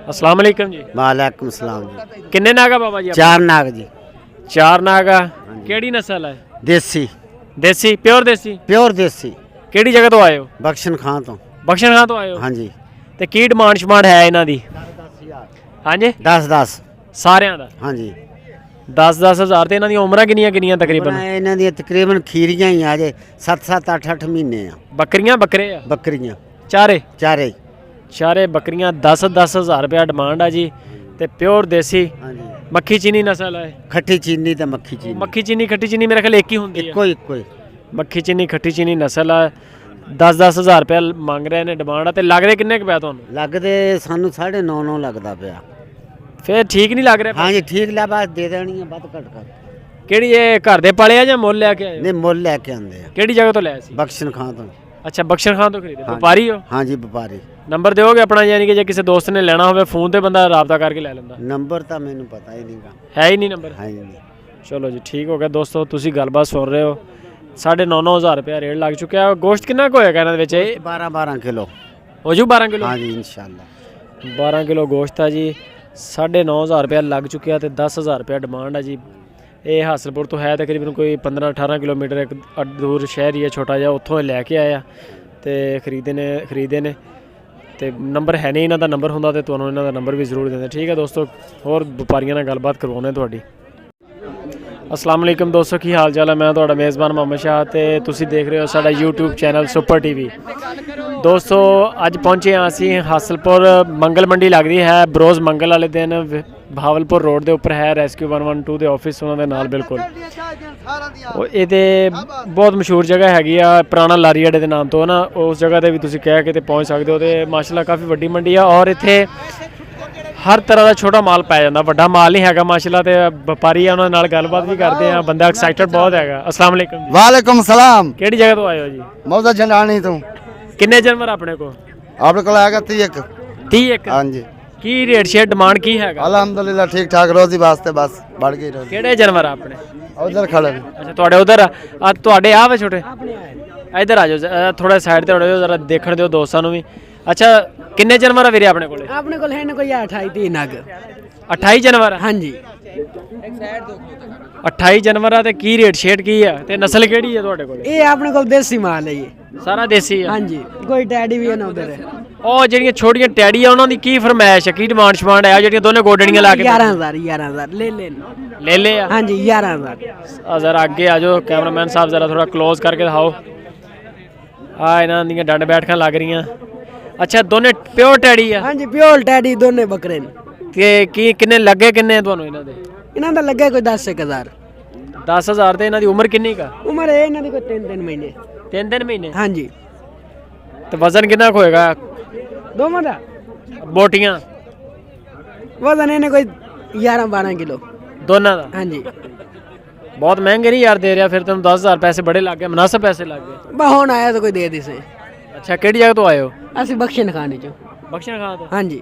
अस्सलाम वालेकुम जी। वालेकुम सलाम जी। किन्ने नागा बाबा जी? 4 नाग जी। 4 नागा। केड़ी नस्ल है? देसी देसी प्योर देसी। प्योर देसी। केड़ी जगह तो आए हो? बख्शन खां तो। बख्शन खां तो आए हो? हाँ जी। ते की डिमांड शमांड है इन्हां दी? हाँ जी 10 सारियां दा हाँ जी। 10 हज़ार। ते इन्हां दी उम्रां किन्नियां तकरीबन? इन्हां दी तकरीबन खीरियां ही आ जे 7 8 महीने आ। बकरियां बकरे आ? बकरियां चारे चारे बकरियां 10 हज़ार रुपया डिमांड है जी। ते प्योर देसी हाँ जी। मक्खी चीनी नस्ल है। खट्टी चीनी ते मक्खी चीनी। मक्खी चीनी खट्टी चीनी मेरे ख्याल एक ही होंदी है। इक्को ही। मक्खी चीनी खट्टी चीनी नस्ल है। 10 हज़ार रुपया मंग रहे ने डिमांड है। ते लगदे किन्ने क पिया तुहानू? लगदे सानू 9.5 लगदा पिया। फिर ठीक नहीं लग रहा? हाँ जी ठीक लै बस दे देनी है बद घट कर। केड़ी ये घर दे पाले आ जां मुੱਲ लेके आए हो? नहीं मुੱਲ लेके आंदे आ। केड़ी जगह तो लिया सी? बख्शन खां तो। अच्छा बख्शन खां तो खरीदे। व्यापारी हो? हाँ जी व्यापारी। नंबर दोगे अपना, यानी कि जे किसी दोस्त ने लेना हो फोन ते बंदा राबता करके ले लेंदा? नंबर तो मैनू पता ही नहीं गा। है ही नहीं नंबर? है ही नहीं। चलो जी ठीक हो गया दोस्तों, तुसी गलबात सुन रहे हो। 9.5 हज़ार रुपया रेट लग चुका है। गोश्त कितना को होएगा इन्हां दे विच? 12 किलो हो जू 12 किलो? हाँ जी इंशाल्लाह 12 किलो गोश्त है जी। 9.5 हज़ार रुपया लग चुकिया ते 10 हज़ार रुपया डिमांड है जी। ये हासलपुर तो है तकरीबन कोई 15-18 किलोमीटर एक दूर शहर ही है छोटा जिहा, उत्थों लैके आया ते खरीदे ने ते नंबर है नहीं इन्हां दा। नंबर हुंदा ते तुहानूं इन्हां दा नंबर भी जरूर दिंदे। ठीक है दोस्तों, होर व्यापारियां नाल गलबात करवाउने तुहाडी। अस्सलाम वालेकुम दोस्तों, की हाल चाल है? मैं तुहाडा मेज़बान मोहम्मद शाह ते तुसी देख रहे हो साडा यूट्यूब चैनल सुपर टीवी। दोस्तों अज पहुंचे हाँ असी हासलपुर। मंगल मंडी लगती है बरोज़ मंगल वाले दिन। भावलपुर रोड के उपर है रेस्क्यू 112 के ऑफिस उन्होंने नाल बिल्कुल। ये बहुत मशहूर जगह हैगी आ पुराना लारी अड्डे के नाम तो ना, उस जगह पर भी तुसी कह के पहुँच सकते हो। तो माशाल्लाह काफ़ी वड्डी मंडी है और इत्थे हर तरह का छोटा माल पाया जाता, वड्डा माल नहीं हैगा माशाल्लाह। ते व्यापारी उन्होंने नाल गलबात भी करते हैं, बंदा एक्साइटेड बहुत हैगा। अस्सलाम वालेकुम। वालेकुम सलाम। केड़ी जगह तो आए हो जी? मौजा झंडानी तो। किन्ने जानवर अपने को? अपने को आएगा 30। हाँ जी। की रेट शेट डिमांड की हैगा? अल्हम्दुलिल्लाह ठीक ठाक रोजी वास्ते बस बढ़ गई रोजी। केड़े जानवर अपने? उधर खड़े ने। अच्छा तुहाडे उधर आ तुहाडे आ वे छोटे? इधर आ जाओ थोड़ा साइड ते हो जाओ जरा देखण दिओ दोस्तां नूं भी। अच्छा किन्ने जानवर आ वीरे अपने कोले? अपने कोल है ना कोई 28 नग। 28 जानवर? हाँ जी 28 जानवर ते की रेट शेट की है ते नस्ल केड़ी है तुहाडे कोले? ये अपने कोल देसी माल है ये सारा देसी है? हाँ जी कोई टैडी भी है ना उधर। ਉਹ ਜਿਹੜੀਆਂ ਛੋਟੀਆਂ ਟੈਡੀ ਆ ਉਹਨਾਂ ਦੀ ਕੀ ਫਰਮਾਇਸ਼ ਹੈ, ਕੀ ਡਿਮਾਂਡ ਸ਼ਮਾਂਡ ਹੈ? ਜਿਹੜੀਆਂ ਦੋਨੇ ਗੋਡਣੀਆਂ ਲਾ ਕੇ 11,000 ले ले ਆ? हाँ जी 11,000। ਜ਼ਰਾ ਅੱਗੇ ਆ ਜਾਓ ਕੈਮਰਾਮੈਨ ਸਾਹਿਬ, ਜ਼ਰਾ ਥੋੜਾ ক্লোਜ਼ ਕਰਕੇ ਦਿਖਾਓ। ਆ ਇਹਨਾਂ ਦੀਆਂ ਡੰਡ ਬੈਠਕਾਂ ਲੱਗ ਰਹੀਆਂ। ਅੱਛਾ ਦੋਨੇ ਪਿਓਰ ਟੈਡੀ ਆ? हाँ जी प्योर टैडी दोने बकरे ने। ਤੇ ਕੀ ਕਿੰਨੇ ਲੱਗੇ ਕਿੰਨੇ ਤੁਹਾਨੂੰ ਇਹਨਾਂ ਦੇ? इन्हां दा लगे कोई 10,000। 10,000 ਤੇ ਇਹਨਾਂ ਦੀ ਉਮਰ ਕਿੰਨੀ ਕਾ? उम्र है इन्हां दी कोई 3 महीने। 3 ਮਹੀਨੇ? हाँ जी ਤੇ ਵਜ਼ਨ ਕਿੰਨਾ ਕੁ ਹੋਏਗਾ दोनों दा ਬੋਟੀਆਂ वजन इन्हें कोई 11-12 किलो ਦੋਨਾਂ ਦਾ? हाँ जी ਬਹੁਤ ਮਹਿੰਗੇ ਨਹੀਂ ਯਾਰ ਦੇ ਰਿਹਾ ਫਿਰ ਤੈਨੂੰ 10,000 ਪੈਸੇ ਬੜੇ ਲੱਗ ਗਏ, ਮੁਨਾਸਿਬ ਪੈਸੇ ਲੱਗ ਗਏ। बहोन आया तो कोई दे दी से। ਅੱਛਾ ਕਿਹੜੀ ਜਗ੍ਹਾ ਤੋਂ ਆਏ ਹੋ? असि बख्शन खाने चो। ਬਖਸ਼ਣ ਖਾਂ ਤੋਂ? हाँ जी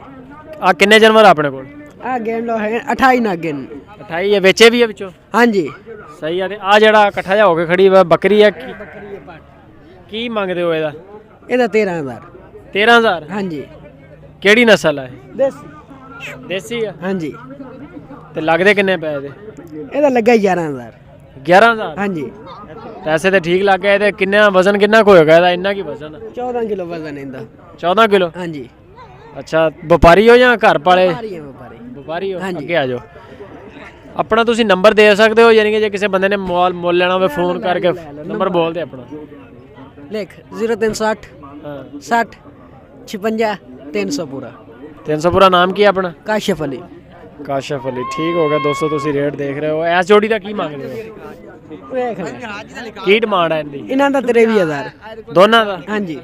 ਆ ਕਿੰਨੇ ਜਾਨਵਰ ਆਪਣੇ ਕੋਲ? आ गेंद लो है 28 नग हैं। 28 ਹੈ, ਵੇਚੇ ਵੀ ਹੈ ਵਿੱਚੋਂ? हाँ जी ਸਹੀ ਆ। ਤੇ ਆ ਜਿਹੜਾ ਇਕੱਠਾ ਜਿਹਾ ਹੋ ਕੇ ਖੜੀ ਵਾ ਬੱਕਰੀ ਹੈ ਕੀ ਮੰਗਦੇ ਹੋ ਇਹਦਾ? ਇਹਦਾ 13,000। 13,000? हाँ जी ਕਿਹੜੀ ਨਸਲ ਹੈ? देसी ਦੇਸੀ ਆ? हाँ जी ਤੇ ਲੱਗਦੇ ਕਿੰਨੇ ਪਏ ਇਹਦੇ? ਇਹਦਾ ਲੱਗਾ 11,000। 11,000? हाँ जी ਪੈਸੇ ਤੇ ਠੀਕ ਲੱਗ ਗਏ। ਤੇ ਕਿੰਨਾ ਵਜ਼ਨ ਕਿੰਨਾ ਕੁ ਹੋਏਗਾ ਇਹਦਾ? ਇੰਨਾ ਕੀ ਵਜ਼ਨ? 14 किलो वजन है इनका। 14 ਕਿਲੋ? हाँ जी ਅੱਛਾ ਵਪਾਰੀ ਹੋ ਜਾਂ ਘਰ ਪਾਲੇ? व्यापारी है व्यापारी। ਵਪਾਰੀ ਹੋ? ਹਾਂਜੀ। ਅੱਗੇ ਆ ਜਾਓ। ਆਪਣਾ ਤੁਸੀਂ ਨੰਬਰ ਦੇ ਸਕਦੇ ਹੋ, ਯਾਨੀ ਕਿ ਜੇ ਕਿਸੇ ਬੰਦੇ ਨੇ ਮੁੱਲ ਲੈਣਾ ਹੋਵੇ ਫੋਨ ਕਰਕੇ ਨੰਬਰ ਬੋਲ ਦੇ ਆਪਣਾ। लिख 0360 ਹਾਂ 60 56 300 पूरा। 300 ਪੂਰਾ। ਨਾਮ ਕੀ ਹੈ ਆਪਣਾ? काशिफ अली। ਕਾਸ਼ਫ ਅਲੀ। ਠੀਕ ਹੋ ਗਿਆ ਦੋਸਤੋ, ਤੁਸੀਂ ਰੇਟ ਦੇਖ ਰਹੇ ਹੋ। ਇਸ ਜੋੜੀ ਦਾ ਕੀ ਮੰਗਦੇ ਹੋ? देख ले ਕੀ ਡਿਮਾਂਡ ਹੈ ਇਹਦੀ? इन्हां दा 23,000। ਦੋਨਾਂ ਦਾ? हाँ जी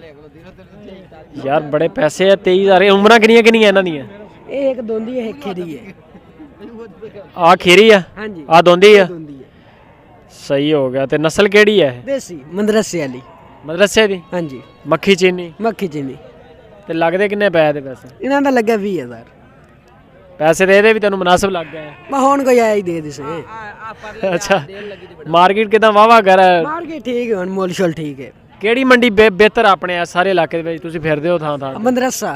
ਯਾਰ ਬੜੇ ਪੈਸੇ ਆ। 23,000। ਉਮਰਾਂ ਕਿੰਨੀਆਂ ਕਿੰਨੀਆਂ ਇਹਨਾਂ ਦੀਆਂ? ये एक दोंदी है एक खेरी है। ਆ ਖੀਰੀ ਆ? हाँ जी ਆ ਦੋਂਦੀ ਆ? दोंदी है ਸਹੀ ਹੋ ਗਿਆ। ਤੇ ਨਸਲ ਕਿਹੜੀ ਹੈ? देसी मदरसे वाली। ਮਦਰਸੇ ਦੀ? हाँ जी ਮੱਖੀ ਚੀਨੀ? मक्खी चीनी। ਤੇ ਲੱਗਦੇ ਕਿੰਨੇ ਪਏ ਦੇ ਪੈਸੇ? इन्हां दा लगा 20,000। ਪੈਸੇ ਦੇ ਇਹਦੇ ਵੀ ਤੈਨੂੰ ਮੁਨਾਸਿਬ ਲੱਗ ਗਏ? मैं हुण कोई आया ही दे दी से। ਅੱਛਾ ਮਾਰਕੀਟ ਕਿਦਾਂ ਵਾਵਾ ਕਰ? मार्केट ठीक है हुण मोल शोल ठीक है। ਕਿਹੜੀ ਮੰਡੀ ਬਿਹਤਰ ਆਪਣੇ ਆ ਸਾਰੇ ਇਲਾਕੇ ਦੇ ਵਿੱਚ? ਤੁਸੀਂ ਫਿਰਦੇ ਹੋ ਥਾਂ ਥਾਂ। मदरसा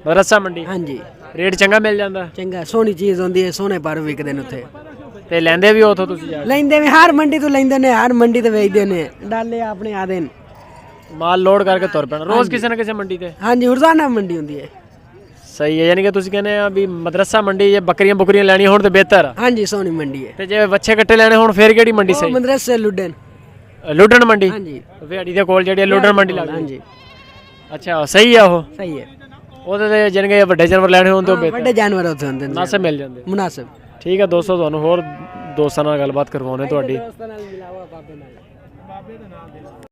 ਮਦਰਸਾ ਮੰਡੀ ਹਾਂਜੀ ਰੇਟ ਚੰਗਾ ਮਿਲ ਜਾਂਦਾ ਚੰਗਾ ਸੋਹਣੀ ਚੀਜ਼ ਹੁੰਦੀ ਹੈ ਸੋਹਣੇ ਪਰ ਵਿਕਦੇ ਨੇ ਉੱਥੇ ਤੇ ਲੈਂਦੇ ਵੀ ਉਥੋਂ ਤੁਸੀਂ ਜਾ ਕੇ? ਲੈਂਦੇ ਵੀ ਹਰ ਮੰਡੀ ਤੋਂ ਲੈਂਦੇ ਨੇ ਹਰ ਮੰਡੀ ਤੇ ਵੇਚਦੇ ਨੇ ਡਾਲੇ ਆਪਣੇ ਆਦੇ ਨੇ ਮਾਲ ਲੋਡ ਕਰਕੇ ਤੁਰ ਪੈਣਾ ਰੋਜ਼ ਕਿਸੇ ਨਾ ਕਿਸੇ ਮੰਡੀ ਤੇ। ਹਾਂਜੀ ਰੋਜ਼ਾਨਾ ਮੰਡੀ ਹੁੰਦੀ ਹੈ ਸਹੀ ਹੈ ਯਾਨੀ ਕਿ ਤੁਸੀਂ ਕਹਿੰਦੇ ਆ ਵੀ ਮਦਰਸਾ ਮੰਡੀ ਜੇ ਬੱਕਰੀਆਂ ਬੁਕਰੀਆਂ ਲੈਣੀਆਂ ਹੋਣ ਤੇ ਬਿਹਤਰ ਆ ਹਾਂਜੀ ਸੋਹਣੀ ਮੰਡੀ ਹੈ ਤੇ ਜੇ ਵੱਛੇ ਕੱਟੇ ਲੈਣੇ ਹੋਣ ਫਿਰ ਕਿਹੜੀ ਮੰਡੀ ਉਹ ਸਹੀ? ਮਦਰਸੇ ਲੁੱਡਨ ਲੁੱਡਣ ਮੰਡੀ ਹਾਂਜੀ ਵਿਹਾੜੀ ਦੇ ਕੋਲ ਜਿਹੜੀ ਲੁੱਡਣ ਮੰਡੀ ਲੱਗਦੀ। ਹਾਂਜੀ ਅੱਛਾ ਸਹੀ ਆ ਉਹ ਸਹੀ ਹੈ ਉਹਦੇ ਤੇ ਜਾਣੀ ਕਿ ਵੱਡੇ ਜਾਨਵਰ ਲੈਣੇ ਹੋਣ ਤੇ ਉਹ ਬਿਹਤਰ ਵੱਡੇ ਜਾਨਵਰ ਉੱਥੇ ਹੁੰਦੇ ਨੇ ਨਾਸੇ ਮਿਲ ਜਾਂਦੇ। ਮੁਨਾਸਿਬ ਠੀਕ ਹੈ ਦੋਸਤੋ ਤੁਹਾਨੂੰ ਹੋਰ ਦੋਸਤਾਂ ਨਾਲ ਗੱਲਬਾਤ ਕਰਵਾਉਣੇ ਤੁਹਾਡੀ। ਦੋਸਤਾਂ ਨਾਲ ਮਿਲਾਵਾ ਬਾਬੇ ਨਾਲ